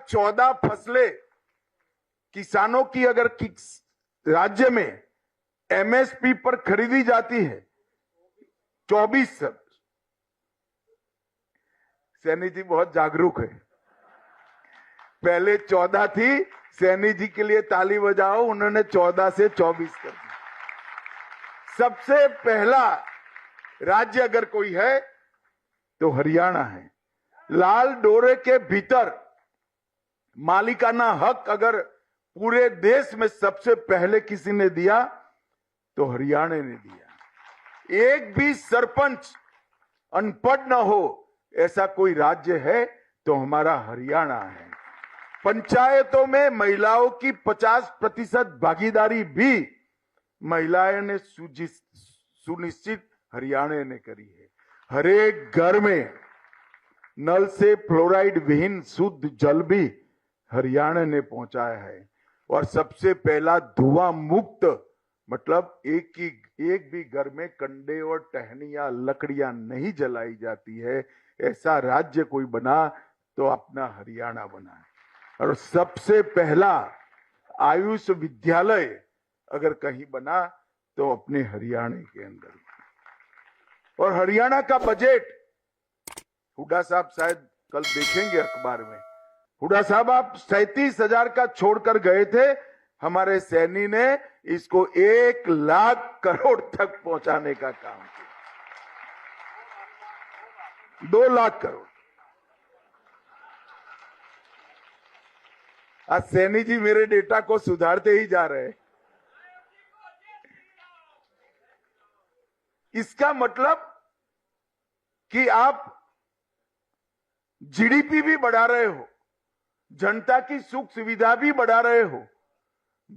14 फसलें किसानों की अगर राज्य में एमएसपी पर खरीदी जाती है 24। सैनी जी बहुत जागरूक है। पहले 14 थी, सैनी जी के लिए ताली बजाओ, उन्होंने 14 से 24 कर दी। सबसे पहला राज्य अगर कोई है तो हरियाणा है। लाल डोरे के भीतर मालिकाना हक अगर पूरे देश में सबसे पहले किसी ने दिया तो हरियाणा ने दिया। एक भी सरपंच अनपढ़ न हो ऐसा कोई राज्य है तो हमारा हरियाणा है। पंचायतों में महिलाओं की 50% भागीदारी भी महिलाएं ने सुनिश्चित हरियाणा ने करी है। हर एक घर में नल से फ्लोराइड विहीन शुद्ध जल भी हरियाणा ने पहुंचाया है। और सबसे पहला धुआं मुक्त, मतलब एक भी घर में कंडे और टहनियां लकड़ियां नहीं जलाई जाती है, ऐसा राज्य कोई बना तो अपना हरियाणा बना है। और सबसे पहला आयुष विद्यालय अगर कहीं बना तो अपने हरियाणा के अंदर। और हरियाणा का बजट हुड्डा साहब शायद कल देखेंगे अखबार में। हुड्डा साहब आप 37,000 का छोड़कर गए थे, हमारे सैनी ने इसको 1 लाख करोड़ तक पहुंचाने का काम किया। 2 लाख करोड़। आज सैनी जी मेरे डेटा को सुधारते ही जा रहे हैं। इसका मतलब कि आप जीडीपी भी बढ़ा रहे हो, जनता की सुख सुविधा भी बढ़ा रहे हो,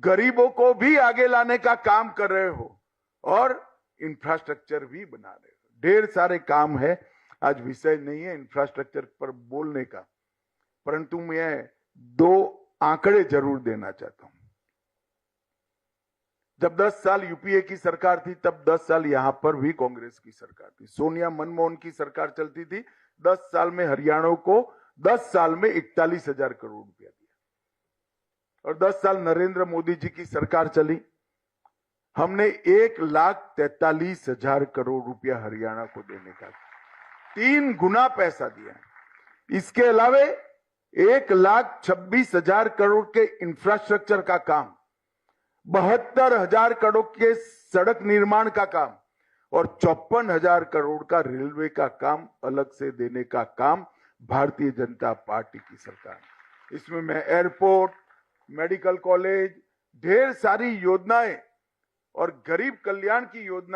गरीबों को भी आगे लाने का काम कर रहे हो और इंफ्रास्ट्रक्चर भी बना रहे हो। ढेर सारे काम है, आज विषय नहीं है इंफ्रास्ट्रक्चर पर बोलने का, परंतु मैं 2 आंकड़े जरूर देना चाहता हूं। जब 10 साल यूपीए की सरकार थी तब 10 साल यहां पर भी कांग्रेस की सरकार थी। सोनिया मनमोहन की सरकार चलती थी। 10 साल में हरियाणा को 10 साल में 41,000 करोड़ रुपया दिया। और 10 साल नरेंद्र मोदी जी की सरकार चली, हमने 1,43,000 करोड़ रुपया हरियाणा को देने का 3 गुना पैसा दिया। इसके अलावा 1,26,000 करोड़ के इंफ्रास्ट्रक्चर का काम, 72,000 करोड़ के सड़क निर्माण का काम और 54,000 करोड़ का रेलवे का काम अलग से देने का काम भारतीय जनता पार्टी की सरकार। इसमें मैं एयरपोर्ट, मेडिकल कॉलेज, ढेर सारी योजनाएं और गरीब कल्याण की योजना